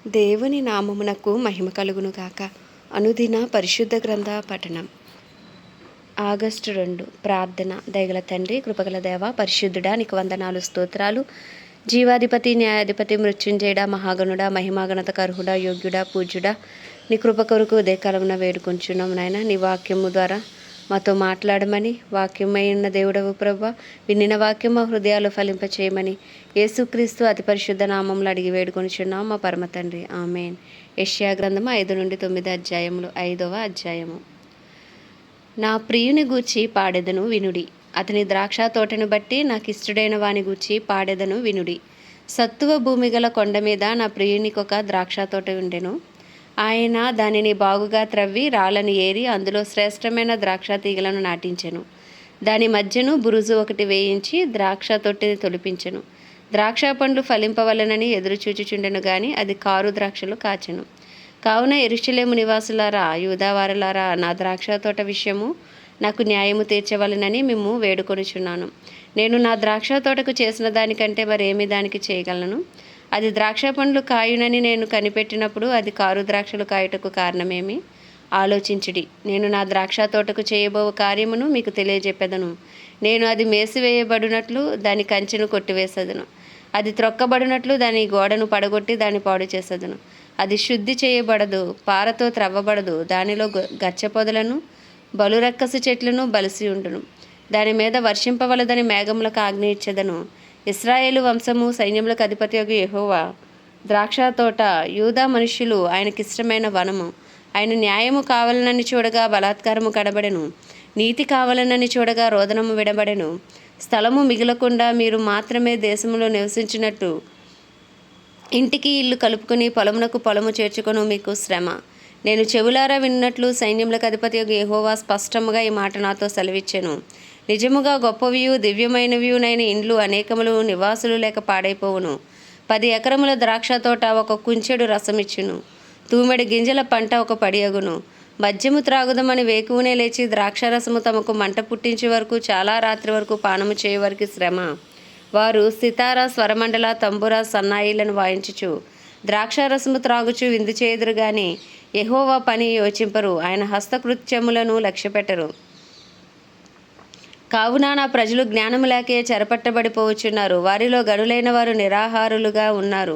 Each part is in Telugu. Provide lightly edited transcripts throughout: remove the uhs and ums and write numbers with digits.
దేవుని నామమునకు మహిమ కలుగునుగాక. అనుదిన పరిశుద్ధ గ్రంథ పఠనం. ఆగస్టు 2. ప్రార్థన. దయగల తండ్రి, కృపగల దేవ, పరిశుద్ధుడా, నీకు వందనాలు, స్తోత్రాలు. జీవాధిపతి, న్యాయాధిపతి, మృత్యుంజయుడా, మహాగణుడా, మహిమాగణతకు అర్హుడా, యోగ్యుడా, పూజ్యుడా, నీ కృప కొరకు ఉదయకాలమున వేడుకొంచున్నాం నాయన. నీ వాక్యము ద్వారా మాతో మాట్లాడమని, వాక్యమై ఉన్న దేవుడవు ప్రభువా, వినిన వాక్యం మా హృదయాలు ఫలింపచేయమని యేసుక్రీస్తు అతి పరిశుద్ధ నామంలో అడిగి వేడుకొనిచున్నాం మా పరమ తండ్రి. ఆమేన్. యెషయా గ్రంథము 5-9 అధ్యాయములు. 5వ అధ్యాయము. నా ప్రియుని గూర్చి పాడెదను వినుడి, అతని ద్రాక్ష తోటను బట్టి నాకిష్టుడైన వాని గూర్చి పాడెదను వినుడి. సత్తువ భూమి గల కొండ మీద నా ప్రియునికొక ద్రాక్ష తోట ఉండెను. ఆయన దానిని బాగుగా త్రవ్వి రాళ్ళను ఏరి అందులో శ్రేష్టమైన ద్రాక్ష తీగలను నాటించెను. దాని మధ్యను బురుజు ఒకటి వేయించి ద్రాక్ష తొట్టిని తొలిపించెను. ద్రాక్ష పండ్లు ఫలింపవలనని ఎదురుచూచుచుండెను గాని అది కారు ద్రాక్షలు కాచెను. కావున యెరూషలేము నివాసులారా, యూదావారులారా, నా ద్రాక్ష తోట విషయము నాకు న్యాయము తీర్చవలనని మిమ్ము వేడుకొనుచున్నాను. నేను నా ద్రాక్ష తోటకు చేసిన దానికంటే మరేమి దానికి చేయగలను? అది ద్రాక్ష పండ్లు కాయునని నేను కనిపెట్టినప్పుడు అది కారు ద్రాక్షలు కాయుటకు కారణమేమి? ఆలోచించుడి. నేను నా ద్రాక్ష తోటకు చేయబో కార్యమును మీకు తెలియజెప్పెదను. నేను అది మేసివేయబడినట్లు దాని కంచెను కొట్టివేసెదను. అది త్రొక్కబడినట్లు దాని గోడను పడగొట్టి దాన్ని పాడు చేసేదను. అది శుద్ధి చేయబడదు, పారతో త్రవ్వబడదు. దానిలో గచ్చపొదలను బలురక్కసి చెట్లను బలిసి ఉండును. దాని మీద వర్షింపవలదని మేఘములకు ఆజ్ఞ ఇచ్చెదను. ఇశ్రాయేలు వంశము సైన్యములకు అధిపతియగు యెహోవా ద్రాక్ష తోట, యూదా మనుష్యులు ఆయనకిష్టమైన వనము. ఆయన న్యాయము కావాలనని చూడగా బలాత్కారము కడబడెను, నీతి కావాలనని చూడగా రోదనము విడబడెను. స్థలము మిగలకుండా మీరు మాత్రమే దేశములో నివసించినట్టు ఇంటికి ఇల్లు కలుపుకొని పొలమునకు పొలము చేర్చుకొను మీకు శ్రమ. నేను చెవులారా విన్నట్లు సైన్యములకు అధిపతియగు యెహోవా స్పష్టముగా ఈ మాట నాతో సెలవిచ్చెను. నిజముగా గొప్పవియు దివ్యమైనవియునైన ఇండ్లు అనేకములు నివాసులు లేక పాడైపోవును. 10 ఎకరముల ద్రాక్ష తోట ఒక కుంచెడు రసమిచ్చును. తూమెడు గింజల పంట ఒక పడియగును. మద్యము త్రాగుదమని వేకువనే లేచి ద్రాక్షారసము తమకు మంట పుట్టించే వరకు చాలా రాత్రి వరకు పానము చేయవారికి శ్రమ. వారు సితారా, స్వరమండల, తంబుర, సన్నాయిలను వాయించుచు ద్రాక్షారసము త్రాగుచు విందు చేయుదురు గాని యెహోవా పని యోచింపరు, ఆయన హస్తకృత్యములను లక్ష్యపెట్టరు. కావున నా ప్రజలు జ్ఞానము లేకే చెరపట్టబడిపోవచ్చున్నారు. వారిలో గనులైన వారు నిరాహారులుగా ఉన్నారు.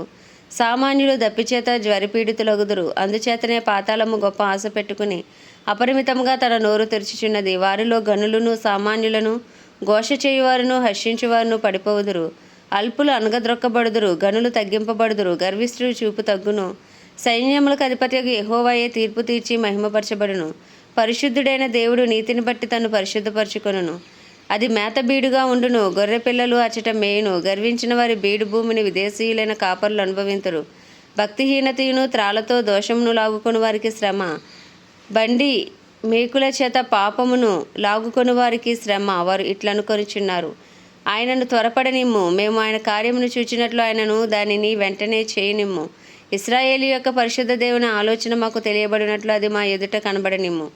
సామాన్యులు దప్పిచేత జ్వరపీడితులగుదురు. అందుచేతనే పాతాళము గొప్ప ఆశ పెట్టుకుని అపరిమితముగా తన నోరు తెరుచుచున్నది. వారిలో గనులను, సామాన్యులను, ఘోష చేయువారును, హర్షించువారును పడిపోవుదురు. అల్పులు అనగద్రొక్కబడుదురు, గనులు తగ్గింపబడుదురు, గర్విష్ఠులు చూపు తగ్గును. సైన్యములకు అధిపతియగు యెహోవాయే తీర్పు తీర్చి మహిమపరచబడును. పరిశుద్ధుడైన దేవుడు నీతిని బట్టి తను పరిశుద్ధపరచుకొనును. అది మేత బీడుగా ఉండును, గొర్రె పిల్లలు అచట మేయును. గర్వించిన వారి బీడు భూమిని విదేశీయులైన కాపరులు అనుభవింతురు. భక్తిహీనతయును త్రాళ్లతో దోషమును లాగుకొని వారికి శ్రమ. బండి మేకుల చేత పాపమును లాగుకొని వారికి శ్రమ. వారు ఇట్లనుకొనిచున్నారు, ఆయనను త్వరపడనిమ్ము, మేము ఆయన కార్యమును చూచినట్లు ఆయనను దానిని వెంటనే చేయనిమ్ము. ఇశ్రాయేలు యొక్క పరిశుద్ధ దేవుని ఆలోచన మాకు తెలియబడినట్లు అది మా ఎదుట కనబడనిమ్ము.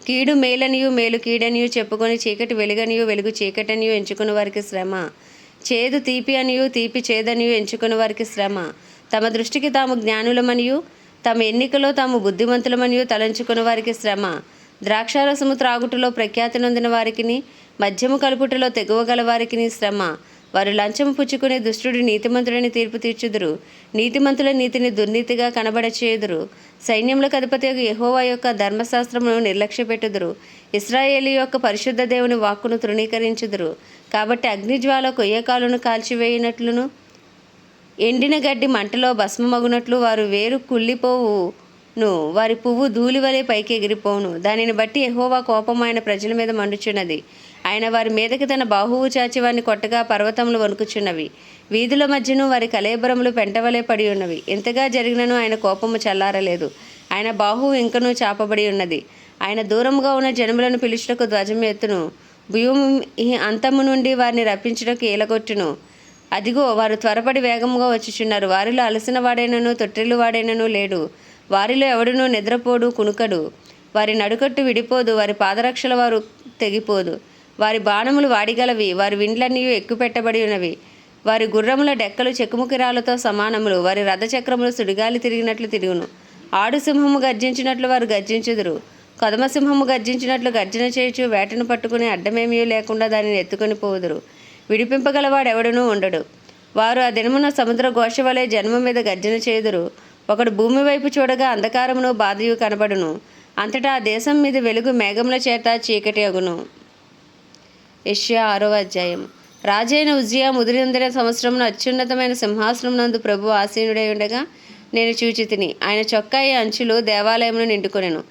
కీడు మేలనియు, మేలు కీడనియు చెప్పుకొని చీకటి వెలుగనియు, వెలుగు చీకటనియు ఎంచుకుని వారికి శ్రమ. చేదు తీపి అనియు, తీపి చేదనియు ఎంచుకుని వారికి శ్రమ. తమ దృష్టికి తాము జ్ఞానులమనియు, తమ ఎన్నికలో తాము బుద్ధిమంతులమనియు తలంచుకుని వారికి శ్రమ. ద్రాక్షారసము త్రాగుటలో ప్రఖ్యాతి నొందిన వారికిని, మద్యము కలుపుటలో తెగువగల వారికిని శ్రమ. వారు లంచము పుచ్చుకుని దుష్టుడు నీతిమంతుడని తీర్పు తీర్చుదురు. నీతిమంతుల నీతిని దుర్నీతిగా కనబడచేయుదురు. సైన్యములకు అధిపతియగు యెహోవా యొక్క ధర్మశాస్త్రమును నిర్లక్ష్యపెట్టుదురు. ఇశ్రాయేలు యొక్క పరిశుద్ధ దేవుని వాక్కును తృణీకరించుదురు. కాబట్టి అగ్నిజ్వాల కొయ్యకాలును కాల్చివేయునట్లును, ఎండిన గడ్డి మంటలో భస్మమగునట్లు వారు వేరు కుళ్ళిపోవును, వారి పువ్వు ధూళివలే పైకి ఎగిరిపోవును. దానిని బట్టి యెహోవా కోపం ఆయన ప్రజల మీద మండుచున్నది. ఆయన వారి మీదకి తన బాహువు చాచి వారిని కొట్టగా పర్వతములు వణుకుచున్నవి. వీధుల మధ్యను వారి కళేబరములు పెంటవలే పడి ఉన్నవి. ఎంతగా జరిగినను ఆయన కోపము చల్లారలేదు. ఆయన బాహువు ఇంకనూ చాపబడి ఉన్నది. ఆయన దూరముగా ఉన్న జనములను పిలుచుటకు ధ్వజం ఎత్తును. భూమి అంతము నుండి వారిని రప్పించుటకు ఏలగొట్టును. అదిగో, వారు త్వరపడి వేగముగా వచ్చుచున్నారు. వారిలో అలసిన వాడైనను తొట్టిల్లు వాడైనను లేడు. వారిలో ఎవడునూ నిద్రపోడు, కునుకడు. వారి నడుకట్టు విడిపోదు, వారి పాదరక్షల వారు తెగిపోదు. వారి బాణములు వాడిగలవి, వారి విండ్లన్నీ ఎక్కుపెట్టబడి ఉన్నవి. వారి గుర్రముల డెక్కలు చెక్కుముకిరాలతో సమానములు, వారి రథచక్రములు సుడిగాలి తిరిగినట్లు తిరుగును. ఆడు సింహము గర్జించినట్లు వారు గర్జించుదురు, కొదమసింహము గర్జించినట్లు గర్జన చేయుచు వేటను పట్టుకుని అడ్డమేమీ లేకుండా దానిని ఎత్తుకొని పోవుదురు. విడిపింపగలవాడెవడనూ ఉండడు. వారు ఆ దినమున సముద్ర ఘోష వలె జన్మ మీద గర్జన చేయుదురు. ఒకడు భూమి వైపు చూడగా అంధకారమును బాధయు కనబడును. అంతటా ఆ దేశం మీద వెలుగు మేఘముల చేత చీకటి అగును. యెషయా 6వ అధ్యాయం. రాజైన ఉజ్జియా ముదిరిందిన సంవత్సరమున అత్యున్నతమైన సింహాసనం నందు ప్రభు ఆసీనుడై ఉండగా నేను చూచితిని. ఆయన చొక్కాయి అంచులు దేవాలయమును నిండుకొనెను.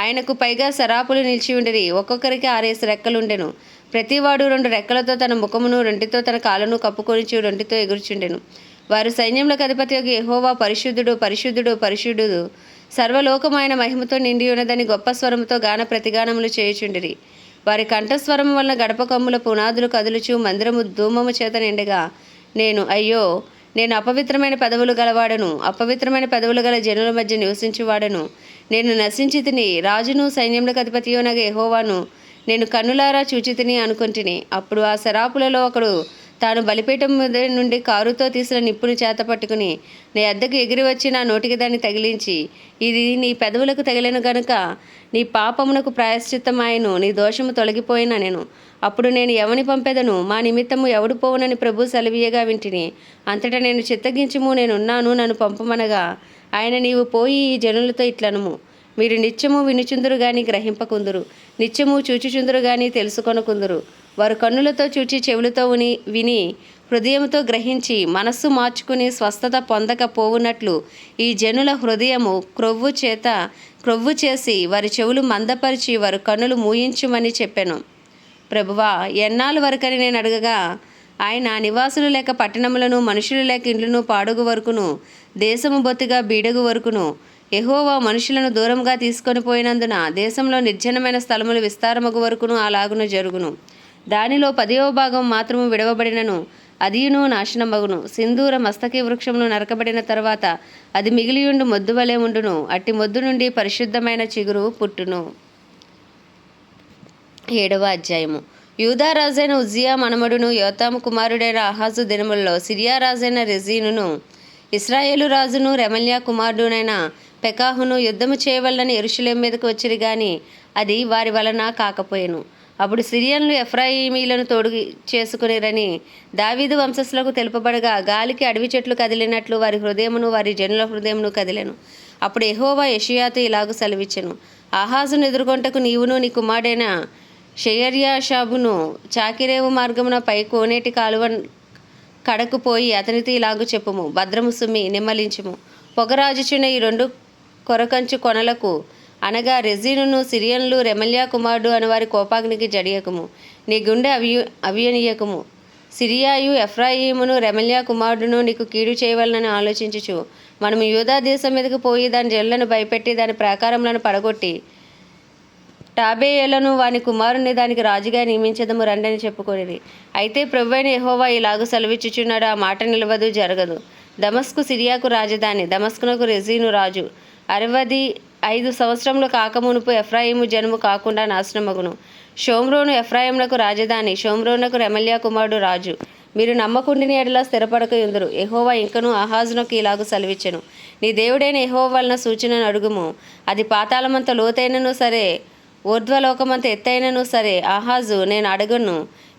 ఆయనకు పైగా సరాపులు నిలిచి ఉండిరి. ఒక్కొక్కరికి 6 రెక్కలుండెను. ప్రతివాడు 2 రెక్కలతో తన ముఖమును, 2తో తన కాళ్ళను కప్పుకొనిచు 2తో ఎగురుచుండెను. వారు సైన్యములకు అధిపతి యెహోవా పరిశుద్ధుడు, పరిశుద్ధుడు, పరిశుద్ధుడు, సర్వలోకము ఆయన మహిమతో నిండి ఉన్నదని గొప్ప స్వరముతో గాన ప్రతిగానములు చేయుచుండిరి. వారి కంఠస్వరము వలన గడప కమ్ముల పునాదులు కదులుచు మందిరము ధూమము చేత నిండగా అయ్యో, నేను అపవిత్రమైన పెదవులు గలవాడను, అపవిత్రమైన పెదవులు గల జనుల మధ్య నివసించువాడను. నేను నశించి తిని, రాజును సైన్యములకు అధిపతియోనగా యెహోవాను నేను కన్నులారా చూచితిని అనుకొంటిని. అప్పుడు ఆ శరాపులలో ఒకడు తాను బలిపీఠం మీద నుండి కారుతో తీసిన నిప్పును చేత పట్టుకుని నీ అద్దకు ఎగిరి వచ్చి నా నోటికి దాన్ని తగిలించి, ఇది నీ పెదవులకు తగిలిన గనుక నీ పాపమునకు ప్రాయశ్చిత్తమాయను, నీ దోషము తొలగిపోయిన నేను. అప్పుడు నేను ఎవని పంపెదను, మా నిమిత్తము ఎవడు పోవునని ప్రభు సెలవీయగా వింటిని. అంతటా నేను చిత్తగించుము, నేనున్నాను, నన్ను పంపమనగా ఆయన నీవు పోయి ఈ జనులతో ఇట్లనుము, మీరు నిత్యము వినుచుందురు గాని గ్రహింపకుందురు, నిత్యము చూచుచుందురు గాని తెలుసుకొనకుందురు. వారు కన్నులతో చూచి చెవులతో విని హృదయముతో గ్రహించి మనస్సు మార్చుకుని స్వస్థత పొందక పోవునట్లు ఈ జనుల హృదయము క్రొవ్వు చేసి వారి చెవులు మందపరిచి వారి కన్నులు మూయించుమని చెప్పాను. ప్రభువా, ఎన్నాళ్ళు వరకని నేను అడగగా ఆయన నివాసులు లేక పట్టణములను, మనుషులు లేక ఇండ్లను పాడుగు వరకును, దేశము బొత్తిగా బీడగు వరకును యెహోవా మనుషులను దూరంగా తీసుకొని పోయినందున దేశంలో నిర్జనమైన స్థలములు విస్తారమగు వరకును అలాగును జరుగును. దానిలో 10వ భాగం మాత్రము విడవబడినను అదియును నాశనమగును. సింధూర మస్తకి వృక్షమును నరకబడిన తర్వాత అది మిగిలియుండు మొద్దు వలె ఉండును. అట్టి మొద్దు నుండి పరిశుద్ధమైన చిగురు పుట్టును. 7వ అధ్యాయము. యూదా రాజైన ఉజ్జియా మనమడును యోతాము కుమారుడైన ఆహాజు దినములలో సిరియా రాజైన రెజీనును, ఇశ్రాయేలు రాజును రెమల్యా కుమారుడునైన పెకాహును యుద్ధము చేయవలనని యెరూషలేము మీదకు వచ్చిరి గాని అది వారి వలన కాకపోయెను. అప్పుడు సిరియన్లు ఎఫ్రాయిమీలను తోడు చేసుకునిరని దావీదు వంశస్థులకు తెలుపబడగా గాలికి అడవి చెట్లు కదిలినట్లు వారి హృదయమును వారి జనుల హృదయమును కదిలెను. అప్పుడు యెహోవా యెషయాతో ఇలాగు సెలవిచ్చెను, ఆహాజును ఎదుర్కొంటకు నీవును నీ కుమారుడైన షెయర్యాషాబును చాకిరేవు మార్గమున పై కోనేటి కాలువ కడకు పోయి అతనితో ఇలాగు చెప్పుము, భద్రము సుమ్మి నిమ్మలించుము. పొగరాజుచున్న ఈ 2 కొరకంచు కొనలకు అనగా రెజీనును, సిరియన్లు, రెమల్యా కుమారుడు అని వారి కోపాగ్నికి జడియకము. నీ గుండె అవియనీయకము. సిరియాయు ఎఫ్రాయిమును రెమల్యా కుమారుడును నీకు కీడు చేయవలనని ఆలోచించుచు మనము యూదా దేశం మీదకు పోయి దాని జల్లను భయపెట్టి దాని ప్రాకారములను పడగొట్టి టాబేయేలను వాని కుమారుని దానికి రాజుగా నియమించదము రండని చెప్పుకొనిరి. అయితే ప్రభువైన యెహోవా ఇలాగు సెలవిచ్చుచున్నాడు, ఆ మాట నిలవదు, జరగదు. దమస్కు సిరియాకు రాజధాని, దమస్కునకు రెజీను రాజు. 65 సంవత్సరములు కాకమునుపు ఎఫ్రాయిము జన్ము కాకుండా నాశనమగును. షోమ్రోను ఎఫ్రాయిమునకు రాజధాని, షోమ్రోనుకు రెమల్యా కుమారుడు రాజు. మీరు నమ్మకుండిని ఎడల స్థిరపడక యుందురు. యెహోవా ఇంకను ఆహాజునకు ఇలాగు సెలవిచ్చెను, నీ దేవుడైన యెహోవా వలన సూచనను అడుగుము. అది పాతాళమంత లోతైనను సరే, ఊర్ధ్వలోకమంత ఎత్తైనను సరే. ఆహాజు, నేను అడగను,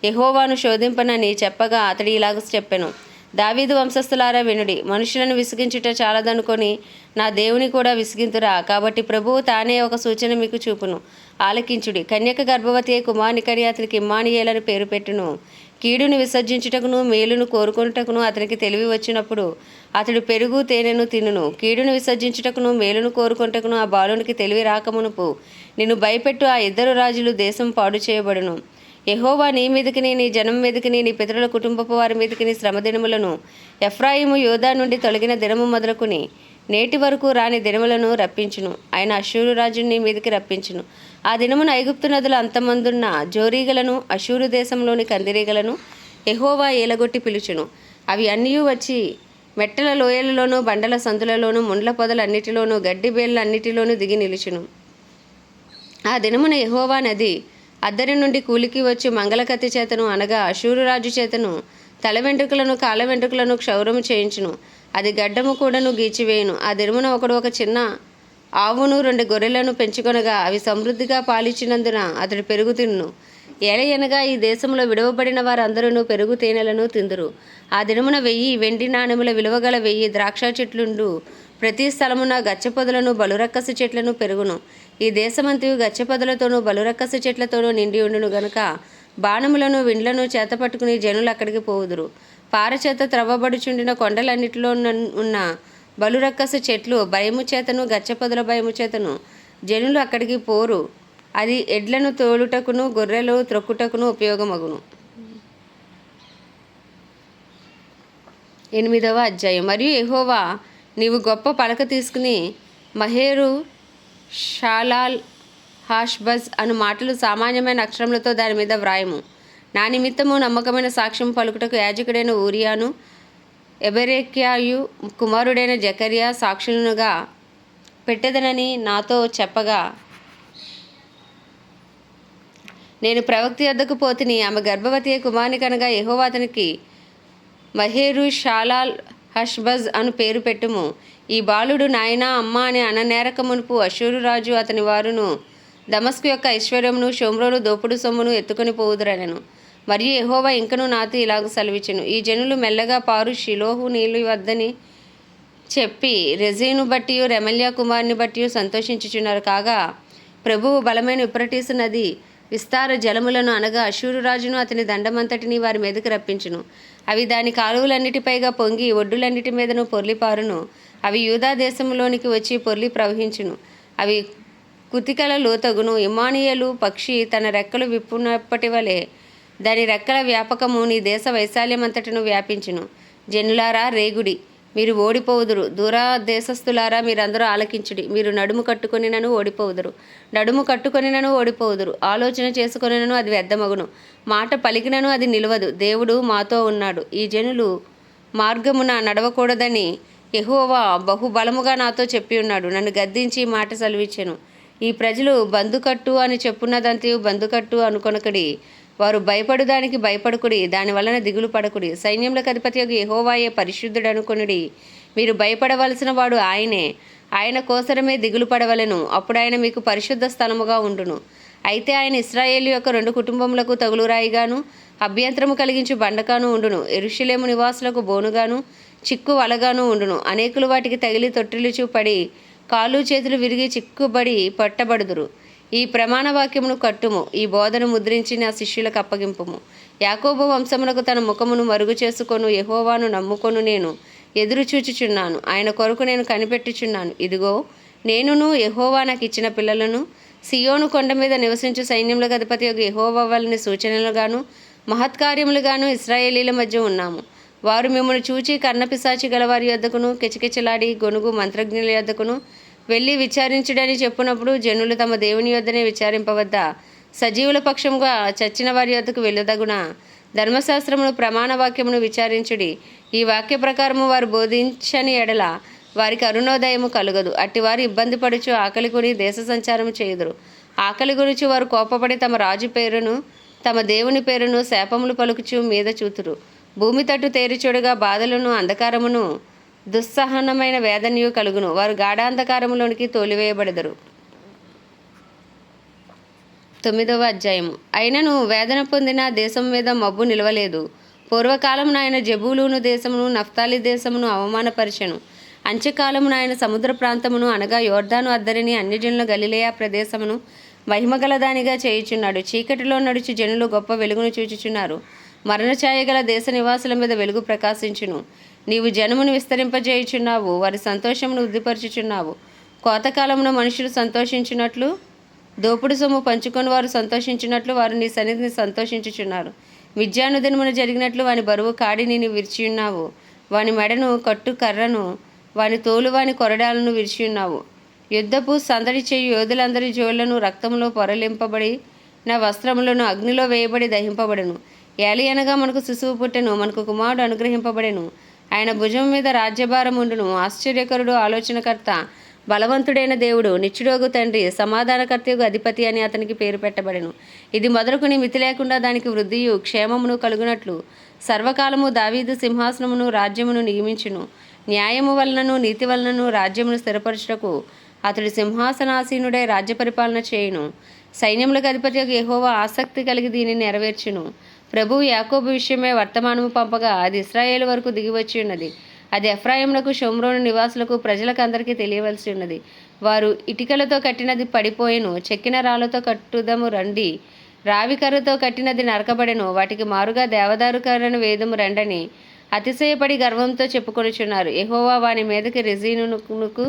యెహోవాను శోధింపనని చెప్పగా అతడు ఇలాగ చెప్పెను, దావీదు వంశస్థులారా వినుడి, మనుషులను విసిగించుట చాలదనుకొని నా దేవుని కూడా విసిగింతురా. కాబట్టి ప్రభువు తానే ఒక సూచన మీకు చూపును, ఆలకించుడి. కన్యక గర్భవతి అయి కుమారుని కని అతనికి ఇమ్మానుయేలని పేరు పెట్టును. కీడును విసర్జించుటకును మేలును కోరుకొనుటకును అతనికి తెలివి వచ్చినప్పుడు అతడు పెరుగు తేనెను తినును. కీడును విసర్జించుటకును మేలును కోరుకొనుటకును ఆ బాలునికి తెలివి రాకమునుపు నిన్ను భయపెట్టు ఆ 2 రాజులు దేశం పాడు చేయబడును. యెహోవా నీ మీదకిని, నీ జనం మీదకిని, నీ పితరుల కుటుంబపు వారి మీదకిని శ్రమదినములను, ఎఫ్రాయిము యోధా నుండి తొలగిన దినము మొదలుకుని నేటి వరకు రాని దినములను రప్పించును. ఆయన అష్షూరు రాజుని నీ మీదకి రప్పించును. ఆ దినమున ఐగుప్తు నదుల అంతమందున్న జోరీగలను, అష్షూరు దేశంలోని కందిరీగలను యెహోవా ఏలగొట్టి పిలుచును. అవి అన్నీ వచ్చి మెట్టల లోయలలోనూ, బండల సందులలోనూ, ముండ్ల పొదలన్నిటిలోనూ, గడ్డి బేళ్ళన్నిటిలోనూ దిగి నిలుచును. ఆ దినమున యెహోవా నది అద్దరి నుండి కూలికి వచ్చి మంగళకత్తి చేతను అనగా అష్షూరు రాజు చేతను తల వెంట్రుకలను కాళ్ళ వెంట్రుకలను క్షౌరము చేయించును. అది గడ్డము కూడాను గీచివేయును. ఆ దినమున ఒకడు ఒక చిన్న ఆవును 2 గొర్రెలను పెంచుకొనగా అవి సమృద్ధిగా పాలిచ్చినందున అతడు పెరుగు తిన్ను. ఏలయనగా ఈ దేశంలో విడవబడిన వారందరూ పెరుగు తేనెలను తిందురు. ఆ దినమున 1000 వెండి నాణెముల విలువగల 1000 ద్రాక్ష చెట్లుండు. ప్రతి స్థలమున గచ్చపొదలను బలురక్కసి చెట్లను పెరుగును. ఈ దేశమంతయు గచ్చపొదలతోనూ బలురక్కసి చెట్లతోనూ నిండి ఉండును గనుక బాణములను విండ్లను చేతపట్టుకుని జనులు అక్కడికి పోవుదురు. పారచేత త్రవ్వబడుచుండిన కొండలన్నిటిలో ఉన్న బలురక్కసి చెట్లు భయము చేతను గచ్చపొదల భయము చేతను జనులు అక్కడికి పోరు. అది ఎడ్లను తోలుటకును గొర్రెలు త్రొక్కుటకును ఉపయోగమగును. 8వ అధ్యాయం. మరియు యెహోవా, నీవు గొప్ప పలక తీసుకుని మహేరు షాలాల్ హాష్బజ్ అను మాటలు సామాన్యమైన అక్షరములతో దాని మీద వ్రాయము. నా నిమిత్తము నమ్మకమైన సాక్ష్యం పలుకుటకు యాజకుడైన ఊరియాను ఎబెరెక్యాయు కుమారుడైన జకర్యా సాక్షులుగా పెట్టెదనని నాతో చెప్పగా, నేను ప్రవక్త యొద్దకు పోతిని. ఆమె గర్భవతి కుమారుని కనగా యెహోవా అతనికి మహేరు షాలాల్ హష్బజ్ అను పేరు పెట్టుము. ఈ బాలుడు నాయనా అమ్మ అని అననేరక మునుపు అష్షూరు రాజు అతని వారును దమస్కు యొక్క ఐశ్వర్యమును షోమ్రోను దోపుడు సొమ్మును ఎత్తుకొని పోవుదురనెను. మరియు యెహోవా ఇంకను నాతో ఇలాగ సెలవిచ్చెను, ఈ జనులు మెల్లగా పారు షిలోహు నీళ్ళు వద్దని చెప్పి రెజీను బట్టి రెమల్యా కుమారుని బట్టి సంతోషించుచున్నారు. కాగా ప్రభువు బలమైన యూఫ్రటీసు నది విస్తార జలములను అనగా అష్షూరు రాజును అతని దండమంతటిని వారి మీదకి రప్పించును. అవి దాని కాలువలన్నిటిపైగా పొంగి ఒడ్డులన్నిటి మీదను పొర్లిపారును. అవి యూదా దేశంలోనికి వచ్చి పొర్లి ప్రవహించును. అవి కుతికల లోతగును. ఇమ్మానుయేలు పక్షి తన రెక్కలు విప్పునప్పటి వలె దాని రెక్కల వ్యాపకము నీ దేశ వైశాల్యమంతటను వ్యాపించును. జనులారా రేగుడి, మీరు ఓడిపోవుదురు. దూర దేశస్థులారా మీరందరూ ఆలకించుడి. మీరు నడుము కట్టుకొనినను ఓడిపోవుదురు, నడుము కట్టుకొనినను ఓడిపోవుదురు. ఆలోచన చేసుకొనినను అది వ్యర్థమగును, మాట పలికినను అది నిలవదు. దేవుడు మాతో ఉన్నాడు. ఈ జనులు మార్గమున నడవకూడదని యెహోవా బహుబలముగా నాతో చెప్పి ఉన్నాడు. నన్ను గద్దించి మాట సెలవిచ్చెను. ఈ ప్రజలు బందుకట్టు అని చెప్పున్నదంతయు బందుకట్టు అనుకొనకుడి. వారు భయపడుదానికి భయపడుకుడి, దాని వలన దిగులు పడకుడి. సైన్యములకు అధిపతియగు యెహోవాయే పరిశుద్ధుడు అనుకొనుడి. మీరు భయపడవలసిన వాడు ఆయనే. ఆయన కోసరమే దిగులు పడవలెను. అప్పుడు ఆయన మీకు పరిశుద్ధ స్థలముగా ఉండును. అయితే ఆయన ఇశ్రాయేలు యొక్క 2 కుటుంబములకు తగులురాయిగాను అభ్యంతరము కలిగించు బండకాను ఉండును. యెరూషలేము నివాసులకు బోనుగాను చిక్కు వలగాను ఉండును. అనేకులు వాటికి తగిలి తొట్టిల్లుచు పడి కాళ్ళు చేతులు విరిగి చిక్కుబడి పట్టబడుదురు. ఈ ప్రమాణ వాక్యమును కట్టుము, ఈ బోధను ముద్రించి నా శిష్యులకు అప్పగింపుము. యాకోబు వంశమునకు తన ముఖమును మరుగు చేసుకొను యెహోవాను నమ్ముకొను నేను ఎదురు చూచుచున్నాను. ఆయన కొరకు నేను కనిపెట్టుచున్నాను. ఇదిగో నేనును యెహోవా నాకు ఇచ్చిన పిల్లలను సియోను కొండ మీద నివసించు సైన్యములకు అధిపతి యెహోవా వలని సూచనలుగాను మహత్కార్యములుగాను ఇశ్రాయేలీల మధ్య ఉన్నాము. వారు మిమ్మల్ని చూచి కర్ణపిశాచి గలవారి యొద్దకును కిచకిచలాడి గొనుగు మంత్రజ్ఞుల యొద్దకును వెళ్ళి విచారించుడని చెప్పునప్పుడు జనులు తమ దేవుని యొద్దనే విచారింపవద్దా? సజీవుల పక్షముగా చచ్చిన వారి యొద్దకు వెళ్ళదగునా? ధర్మశాస్త్రమును ప్రమాణ వాక్యమును విచారించుడి. ఈ వాక్య ప్రకారము వారు బోధించని ఎడల వారికి అరుణోదయము కలుగదు. అట్టివారు ఇబ్బంది పడుచు ఆకలి కొని దేశ సంచారము చేయుదురు. ఆకలి గురించి వారు కోపపడి తమ రాజు పేరును తమ దేవుని పేరును శాపములు పలుకుచు మీద చూతురు. భూమి తట్టు తేరిచూడగా బాధలను అంధకారమును దుస్సహనమైన వేదనయు కలుగును. వారు గాఢాంధకారములోనికి తోలివేయబడెదరు. 9వ అధ్యాయము. అయినను వేదన పొందిన దేశం మీద మబ్బు నిలవలేదు. పూర్వకాలమున ఆయన జెబూలూను దేశమును నఫ్తాలి దేశమును అవమానపరిచెను. అంత్యకాలమున ఆయన సముద్ర ప్రాంతమును అనగా యోర్దాను అద్దరిని అన్యజనుల గలిలయ ప్రదేశమును మహిమగలదానిగా చేయుచున్నాడు. చీకటిలో నడుచు జనులు గొప్ప వెలుగును చూచుచున్నారు. మరణఛాయ గల దేశ నివాసుల మీద వెలుగు ప్రకాశించును. నీవు జనమును విస్తరింపజేయుచున్నావు, వారి సంతోషమును వృద్ధిపరచుచున్నావు. కోతకాలమున మనుషులు సంతోషించినట్లు దోపుడు సొమ్ము పంచుకొని వారు సంతోషించినట్లు వారు నీ సన్నిధిని సంతోషించుచున్నారు. విద్యానుదినమున జరిగినట్లు వాని బరువు కాడిని నీవు విరిచియున్నావు. వాని మెడను కట్టు కర్రను వాని తోలు వాని కొరడాలను విరిచియున్నావు. యుద్ధపు సందడి చేయు యోధులందరి జోళ్లను రక్తములో పొరలింపబడి నా వస్త్రములను అగ్నిలో వేయబడి దహింపబడెను. ఏలి అనగా మనకు శిశువు పుట్టెను, మనకు కుమారుడు అనుగ్రహింపబడెను. ఆయన భుజం మీద రాజ్యభారం ఉండును. ఆశ్చర్యకరుడు, ఆలోచనకర్త, బలవంతుడైన దేవుడు, నిత్యుడోగు తండ్రి, సమాధానకర్తయగు అధిపతి అని అతనికి పేరు పెట్టబడెను. ఇది మొదలుకొని మితి లేకుండా దానికి వృద్ధియు క్షేమమును కలుగునట్లు సర్వకాలము దావీదు సింహాసనమును రాజ్యమును నియమించును. న్యాయము వలనను నీతి వలనను రాజ్యమును స్థిరపరచుటకు అతడు సింహాసనాసీనుడై రాజ్య పరిపాలన చేయును. సైన్యములకు అధిపతి యెహోవా ఆసక్తి కలిగి దీనిని నెరవేర్చును. ప్రభువు యాకోబు విషయమే వర్తమానము పంపగా అది ఇశ్రాయేలు వరకు దిగివచ్చి ఉన్నది. అది ఎఫ్రాయిమునకు షోమ్రోను నివాసులకు ప్రజలకు అందరికీ తెలియవలసి ఉన్నది. వారు ఇటికలతో కట్టినది పడిపోయెను, చెక్కిన రాళ్లతో కట్టుదము రండి, రావికర్రతో కట్టినది నరకబడెను, వాటికి మారుగా దేవదారు కర్రను వేదము రండని అతిశయపడి గర్వంతో చెప్పుకొనుచున్నారు. యెహోవా వాని మీదకి రెజీనునకు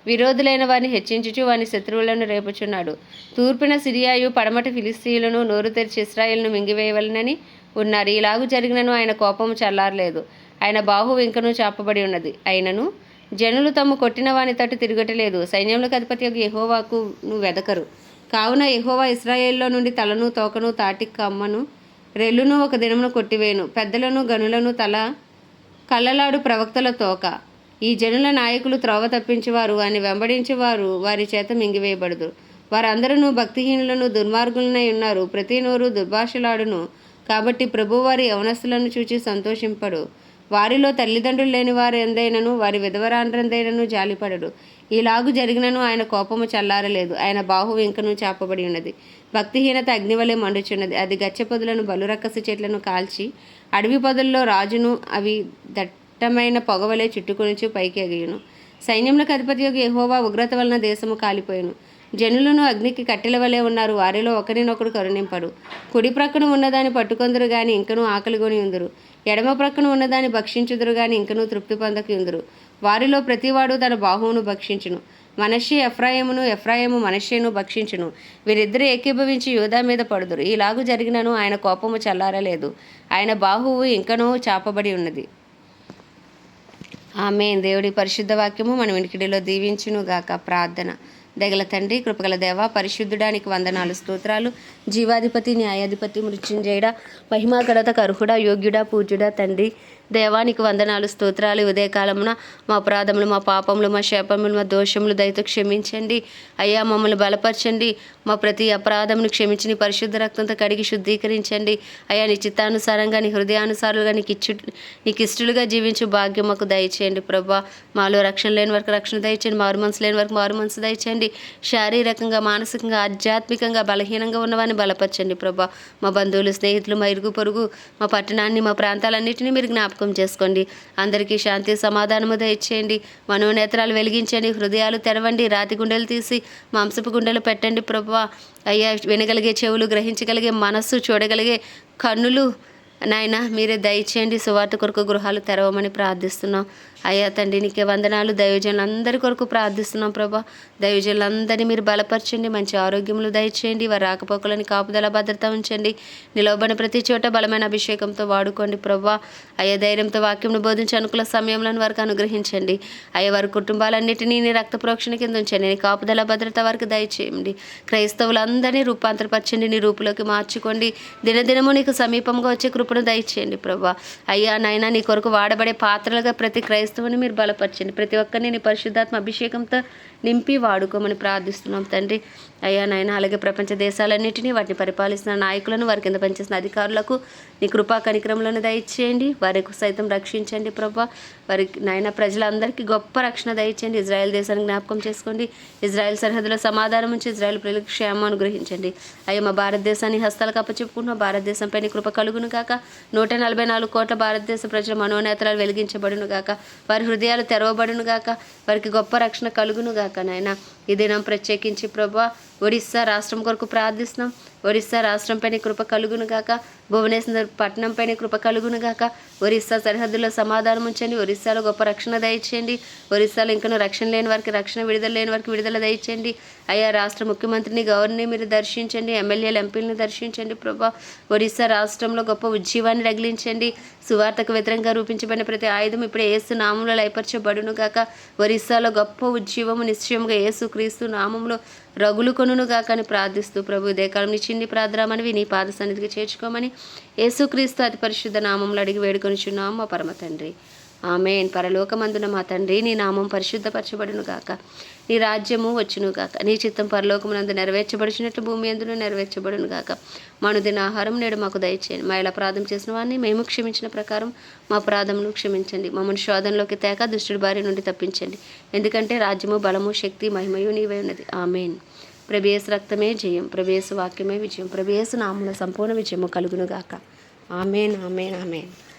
విరోధులైన వారిని హెచ్చించుచు వాని శత్రువులను రేపుచున్నాడు. తూర్పున సిరియాయు పడమటి ఫిలిస్తీయులను నోరు తెరిచి ఇశ్రాయేలును మింగివేయవలనని ఉన్నారు. ఇలాగు జరిగినను ఆయన కోపము చల్లారలేదు, ఆయన బాహువు ఇంకనూ చాపబడి ఉన్నది. అయినను జనులు తమ్ము కొట్టిన వాని తట్టు తిరగటలేదు. సైన్యములకు అధిపతి యెహోవాకును వెదకరు. కావున యెహోవా ఇశ్రాయేల్లో నుండి తలను తోకను తాటి కమ్మను రెల్లును ఒక దినమును కొట్టివేయును. పెద్దలను గనులను తల కళ్ళలాడు ప్రవక్తల తోక. ఈ జనుల నాయకులు త్రోవ తప్పించేవారు అని వెంబడించేవారు వారి చేత మింగివేయబడదు. వారందరూ భక్తిహీనులను దుర్మార్గులనై ఉన్నారు. ప్రతి నోరు దుర్భాషలాడును. కాబట్టి ప్రభువారి యవనస్తులను చూచి సంతోషింపడు. వారిలో తల్లిదండ్రులు లేని వారు ఎందైనను వారి విధవరాండ్రందైనను జాలిపడడు. ఇలాగు జరిగినను ఆయన కోపము చల్లారలేదు, ఆయన బాహువు ఇంకనూ చాపబడి ఉన్నది. భక్తిహీనత అగ్నివలే మండుచున్నది. అది గచ్చ పొదలను బలురక్కసి చెట్లను కాల్చి అడవి పొదల్లో రాజును అవి దట్టమైన పొగవలే చుట్టుకొనిచు పైకి ఎగియును. సైన్యములకు అధిపతి యెహోవా ఉగ్రత వలన దేశము కాలిపోయాను. జనులను అగ్నికి కట్టెల వలె ఉన్నారు. వారిలో ఒకరినొకడు కరుణింపడు. కుడి ప్రక్కన ఉన్నదాన్ని పట్టుకొందరు గాని ఇంకనూ ఆకలిగొని ఉందరు. ఎడమ ప్రక్కన ఉన్నదాన్ని భక్షించుదురు గాని ఇంకనూ తృప్తి పొందకి ఉందరు. వారిలో ప్రతివాడు తన బాహువును భక్షించును. మనష్షే ఎఫ్రాయిమును, ఎఫ్రాయిము మనష్షేను భక్షించును. వీరిద్దరూ ఏకీభవించి యూదా మీద పడుదురు. ఇలాగు జరిగినను ఆయన కోపము చల్లారలేదు, ఆయన బాహువు ఇంకనూ చాపబడి ఉన్నది. ఆమేన్. దేవుడి పరిశుద్ధ వాక్యము మన వినికిడిలో దీవించును గాక. ప్రార్థన. దయగల తండ్రి, కృపగల దేవ, పరిశుద్ధుడానికి వందనాలు, స్తోత్రాలు. జీవాధిపతి, న్యాయాధిపతి, మృత్యుంజయుడా, మహిమా ఘనతకు అర్హుడా, యోగ్యుడా, పూజ్యుడా తండ్రి దేవానికి వందనాలు, స్తోత్రాలు. ఉదయకాలమున మా అపరాధములు, మా పాపములు, మా శాపములు, మా దోషములు దయతో క్షమించండి అయ్యా. మమ్మల్ని బలపరచండి. మా ప్రతి అపరాధమును క్షమించి నీ పరిశుద్ధ రక్తంతో కడిగి శుద్ధీకరించండి అయ్యా. నీ చిత్తానుసారంగా, నీ హృదయానుసారులుగా, నీకు ఇష్టలుగా జీవించు భాగ్యం మాకు దయచేయండి ప్రభా. మాలో రక్షణ లేని వరకు రక్షణ దయచేయండి, మారు మనసు లేని వరకు మారు మనసు దయచేయండి. శారీరకంగా, మానసికంగా, ఆధ్యాత్మికంగా బలహీనంగా ఉన్నవారిని బలపరచండి ప్రభా. మా బంధువులు, స్నేహితులు, మా ఇరుగు పొరుగు, మా పట్టణాన్ని, మా ప్రాంతాలన్నింటినీ మీరు జ్ఞాపకం చేసుకోండి. అందరికీ శాంతి సమాధానము దయచేయండి. మనోనేత్రాలు వెలిగించండి, హృదయాలు తెరవండి, రాతి గుండెలు తీసి మాంసపు గుండెలు పెట్టండి ప్రభా. అయ్యా, వినగలిగే చెవులు, గ్రహించగలిగే మనస్సు, చూడగలిగే కన్నులు నాయన మీరే దయచేయండి. సువార్త కొరకు గృహాలు తెరవమని ప్రార్థిస్తున్నాం అయ్యా. తండ్రి నీకే వందనాలు. దైవజనులందరి కొరకు ప్రార్థిస్తున్నాం ప్రభా. దైవజనులందరినీ మీరు బలపరచండి, మంచి ఆరోగ్యములు దయచేయండి. వారి రాకపోకలని కాపుదల భద్రత ఉంచండి. నిలవబడిన ప్రతి చోట బలమైన అభిషేకంతో వాడుకోండి ప్రభా. అయ్యా, ధైర్యంతో వాక్యంను బోధించి అనుకూల సమయంలో వారికి అనుగ్రహించండి అయ్యా. వారి కుటుంబాలన్నింటినీ నీ రక్త ప్రోక్షణ కింద ఉంచండి. నీ కాపుదల భద్రత వారికి దయచేయండి. క్రైస్తవులందరినీ రూపాంతరపరచండి, నీ రూపులోకి మార్చుకోండి. దినదినము నీకు సమీపంగా వచ్చే కృపను దయచేయండి ప్రభా. అయ్యా నాయన, నీ కొరకు వాడబడే పాత్రలుగా ప్రతి క్రైస్తవుని మీరు బలపరచండి. ప్రతి ఒక్కరిని నీ పరిశుద్ధాత్మ అభిషేకంతో నింపి వాడుకోమని ప్రార్థిస్తున్నాం తండ్రి అయ్యా నాయన. అలాగే ప్రపంచ దేశాలన్నింటినీ, వాటిని పరిపాలిస్తున్న నాయకులను, వారి కింద పనిచేసిన అధికారులకు నీ కృపా కనికరములను దయచేయండి. వారికి సైతం రక్షించండి ప్రభా. వారికి నాయన ప్రజలందరికీ గొప్ప రక్షణ దయచేయండి. ఇజ్రాయెల్ దేశాన్ని జ్ఞాపకం చేసుకోండి. ఇజ్రాయెల్ సరిహద్దులో సమాధానం ఉంచి ఇజ్రాయెల్ ప్రజలకు క్షేమం అనుగ్రహించండి అయ్యా. మా భారతదేశాన్ని హస్తాలకు అప్పచెప్పుకుంటున్నాం. భారతదేశంపై నీ కృప కలుగును గాక. 144 కోట్ల భారతదేశ ప్రజల మనోనేతరాలు వెలిగించబడును గాక. వారి హృదయాలు తెరవబడును గాక. వారికి గొప్ప రక్షణ కలుగును గాక నాయన. ఈ దినం ప్రత్యేకించి ప్రభా ఒడిస్సా రాష్ట్రం కొరకు ప్రార్థిస్తున్నాం. ఒరిస్సా రాష్ట్రంపై కృప కలుగును గాక. భువనేశ్వర్ పట్టణంపై కృప కలుగును గాక. ఒరిస్సా సరిహద్దుల్లో సమాధానం ఉంచండి. ఒరిస్సాలో గొప్ప రక్షణ దయచేయండి. ఒరిస్సాలో ఇంకనూ రక్షణ లేని వారికి రక్షణ, విడుదల లేని వారికి విడుదల దయచేయండి అయ్యా. రాష్ట్ర ముఖ్యమంత్రిని, గవర్నర్ని మీరు దర్శించండి. ఎమ్మెల్యేలు, ఎంపీలను దర్శించండి ప్రభా. ఒరిస్సా రాష్ట్రంలో గొప్ప ఉజ్జీవాన్ని రగిలించండి. సువార్తకు వ్యతిరేకంగా రూపించబడిన ప్రతి ఆయుధం ఇప్పుడు యేసు నామంలో లయపరచబడును గాక. ఒరిస్సాలో గొప్ప ఉజ్జీవము నిశ్చయముగా యేసు క్రీస్తు నామంలో రగులు కొనును గాక అని ప్రార్థిస్తూ ప్రభు ఉదయకాలం నీ చిన్ని ప్రార్థనమని నీ పాద సన్నిధికి చేర్చుకోమని యేసుక్రీస్తు అతి పరిశుద్ధ నామంలో అడిగి వేడుకొనిచున్నాము మా పరమ తండ్రి. ఆమేన్. పరలోకమందున మా తండ్రి, నీ నామం పరిశుద్ధపరచబడును గాక, నీ రాజ్యము వచ్చును గాక, నీ చిత్తం పరలోకమునందు నెరవేర్చబడినట్లు భూమి యందును నెరవేర్చబడును గాక. మా అనుదిన ఆహారం నేడు మాకు దయచేయండి. మా ఇలా అపరాధం చేసిన వారిని మేము క్షమించిన ప్రకారం మా అపరాధములు క్షమించండి. మమ్మల్ని శోధనలోకి తేక దుష్టుడి బారి నుండి తప్పించండి. ఎందుకంటే రాజ్యము, బలము, శక్తి, మహిమయు నీవే ఉన్నది. ఆమేన్. ప్రభు యేసు రక్తమే జయం, ప్రభు యేసు వాక్యమే విజయం, ప్రభు యేసు నామములో సంపూర్ణ విజయము కలుగును గాక. ఆమేన్, ఆమేన్, ఆమేన్.